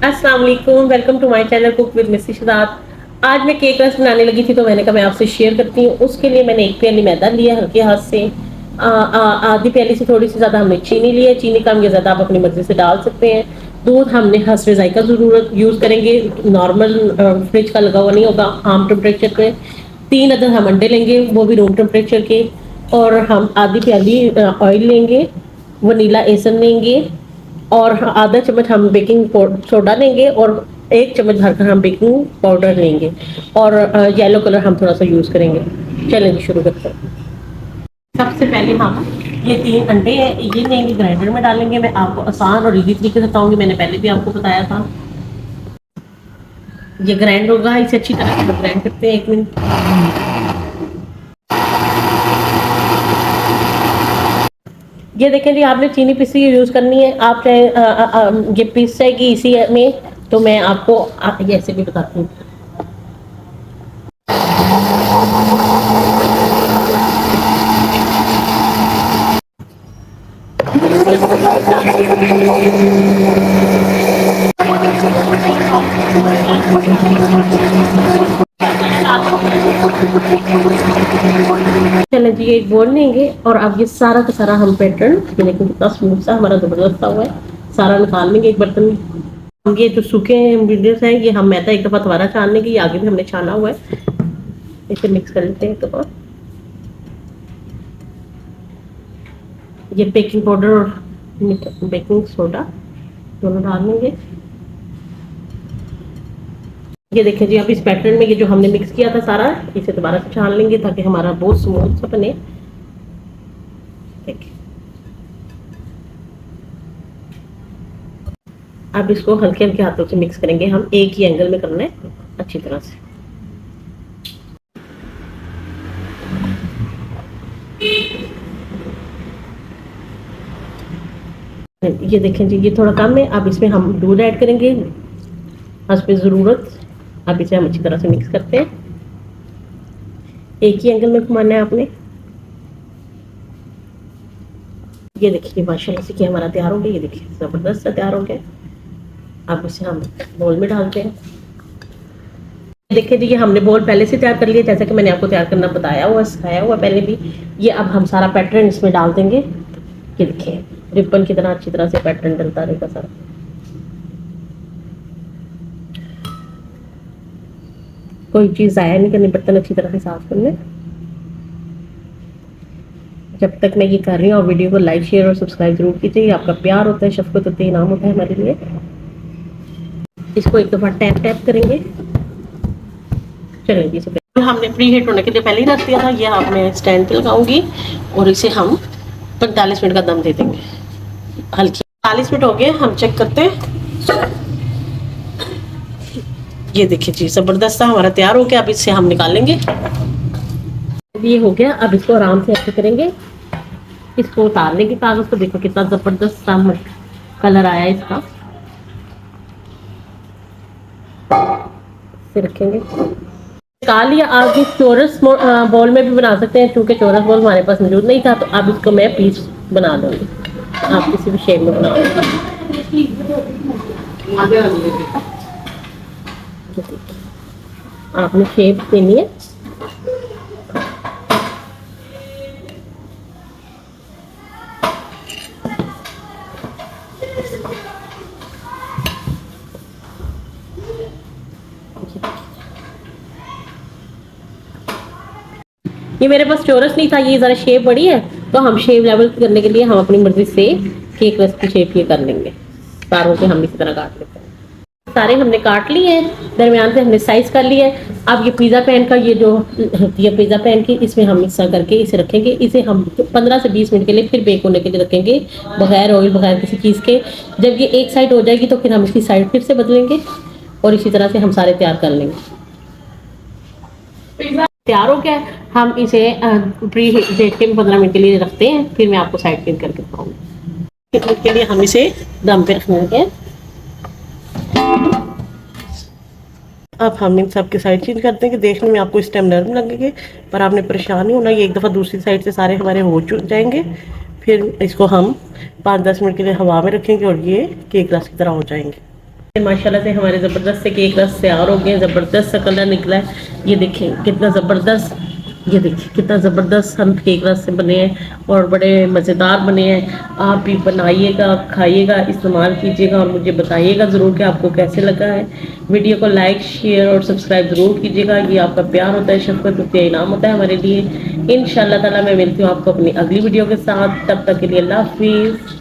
अस्सलाम वालेकुम, welcome to my channel cook with Missi Shadab. आज मैं केक रस बनाने लगी थी तो मैंने कहा मैं आपसे शेयर करती हूँ। उसके लिए मैंने एक प्याली मैदा लिया हल्के हाथ से, आधी प्याली से थोड़ी सी ज़्यादा हमने चीनी ली है। चीनी कम या ज़्यादा आप अपनी मर्ज़ी से डाल सकते हैं। दूध हमने हस्बे ज़ायक़ा ज़रूरत यूज़ करेंगे, नॉर्मल फ्रिज का लगा हुआ नहीं होगा, आम टेम्परेचर पे। 3 अदर हम अंडे लेंगे, वो भी रूम टेम्परेचर के। और हम आधी प्याली ऑयल लेंगे, वनीला एसन लेंगे, और आधा चम्मच हम बेकिंग सोडा लेंगे, और 1 चम्मच भरकर हम बेकिंग पाउडर लेंगे, और येलो कलर हम थोड़ा सा यूज़ करेंगे। चलेंगे शुरू करते हैं। सबसे पहले हम ये 3 अंडे हैं, ये लेंगे, ग्राइंडर में डालेंगे। मैं आपको आसान और इजी तरीके से बताऊंगी, मैंने पहले भी आपको बताया था। ये ग्राइंड होगा, इसे अच्छी तरह से ग्राइंड करते हैं। 1 मिनट। ये देखें जी, आपने चीनी पिसी यूज़ करनी है। आप चाहे ये पिस जाएगी इसी में, तो मैं आपको ये ऐसे भी बताती हूँ। चलें जी, एक बोल लेंगे और अब ये सारा का सारा हम पैटर्न, ये देखिए कितना स्मूथ सा हमारा ज़बरदस्त हुआ है, सारा निकाल लेंगे एक बर्तन में। ये जो सूखे इंग्रेडिएंट्स हैं, ये हम मैदा एक दफ़ा दोबारा छान लेंगे, ये आगे भी हमने छाना हुआ है। इसे मिक्स कर लेते हैं एक दफ़ा। ये बेकिंग पाउडर और बेकिंग सोडा दोनों डाल लेंगे। ये देखिए जी, अब इस पैटर्न में ये जो हमने मिक्स किया था सारा, इसे दोबारा से छान लेंगे ताकि हमारा बहुत स्मूथ सा बने। देखिए, अब इसको हल्के हल्के हाथों से मिक्स करेंगे, हम एक ही एंगल में करना है अच्छी तरह से। ये देखें जी, ये थोड़ा कम है। अब इसमें हम दूध ऐड करेंगे हस्बे ज़रूरत। अब इसे हम अच्छी तरह से मिक्स करते हैं, एक ही एंगल में घुमाना है आपने। ये देखिए माशाल्लाह से कि हमारा तैयार हो गया। ये देखिए ज़बरदस्त तैयार हो गया। अब इसे हम बोल में डालते हैं। देखिए जी, ये हमने बोल पहले से तैयार कर लिया, जैसा कि मैंने आपको तैयार करना बताया हुआ, सिखाया हुआ पहले भी। ये अब हम सारा पैटर्न इसमें डाल देंगे। ये देखिए रिबन की तरह अच्छी तरह से पैटर्न डलता रहेगा सारा। कोई चीज़ ज़ाया नहीं करनी, बर्तन अच्छी तरह से साफ करने। जब तक मैं ये कर रही हूँ, और वीडियो को लाइक शेयर और सब्सक्राइब जरूर कीजिए। आपका प्यार होता है, शफ़क़त होती है, इनाम होता है हमारे लिए। इसको एक दफ़ा टैप टैप करेंगे। चलें जी, हमने प्री हीट होने के लिए पहले ही रख दिया था। ये अब मैं स्टैंड पे लगाऊंगी और इसे हम 45 मिनट का दम दे देंगे। हल्की 40 मिनट हो गए, हम चेक करते हैं। ये देखिए जी, ज़बरदस्त सा हमारा तैयार हो गया। अब इससे हम निकालेंगे। ये हो गया, अब इसको आराम से ऐसे करेंगे, इसको उतार लेंगे कागज़ को। देखो कितना ज़बरदस्त सा कलर आया इसका। इसे रखेंगे, निकाल लिया। आप इस चौरस बॉल में भी बना सकते हैं, क्योंकि चौरस बॉल हमारे पास मौजूद नहीं था। तो अब इसको मैं पीस बना लूँगी, आप किसी भी शेप में बना लेंगे। आपने शेप देनी है। ये मेरे पास चौरस नहीं था, ये ज़रा शेप बड़ी है, तो हम शेप लेवल करने के लिए हम अपनी मर्जी से केक रस की शेप ये कर लेंगे। सारों के हम इसी तरह काट लेते हैं। सारे हमने काट लिए हैं, दरमियान से हमने साइज कर लिया है। अब ये पिज़्ज़ा पैन का ये जो होती है पिज़्ज़ा पैन की, इसमें हम मिक्स करके इसे रखेंगे। इसे हम 15 से 20 मिनट के लिए फिर बेक होने के लिए रखेंगे, बगैर ऑयल बगैर किसी चीज़ के। जब ये एक साइड हो जाएगी तो फिर हम इसकी साइड फिर से बदलेंगे, और इसी तरह से हम सारे तैयार कर लेंगे। तैयार हो गया है, हम इसे प्री हीट के 15 मिनट के लिए रखते हैं, फिर मैं आपको साइड पिन करके दिखाऊंगी। मिनट के लिए हम इसे दम पे रखेंगे। अब हम इन सब के साइड चेंज करते हैं कि देखने में आपको इस टाइम नरम लगेंगे, पर आपने परेशान नहीं होना। ये एक दफ़ा दूसरी साइड से सारे हमारे हो जाएंगे, फिर इसको हम 5-10 मिनट के लिए हवा में रखेंगे और ये केक रस की तरह हो जाएंगे। माशाल्लाह से हमारे ज़बरदस्त से केक रस तैयार हो गए, ज़बरदस्त सा कलर निकला है। ये देखें कितना ज़बरदस्त, ये देखिए कितना ज़बरदस्त हम केक रस से बने हैं और बड़े मज़ेदार बने हैं। आप भी बनाइएगा, खाइएगा, इस्तेमाल कीजिएगा और मुझे बताइएगा ज़रूर कि आपको कैसे लगा है। वीडियो को लाइक, शेयर और सब्सक्राइब ज़रूर कीजिएगा। ये आपका प्यार होता है, शफ़क़त होती है, इनाम होता है हमारे लिए। इंशाअल्लाह ताला मैं मिलती हूँ आपको अपनी अगली वीडियो के साथ। तब तक के लिए अल्लाह हाफ़िज़।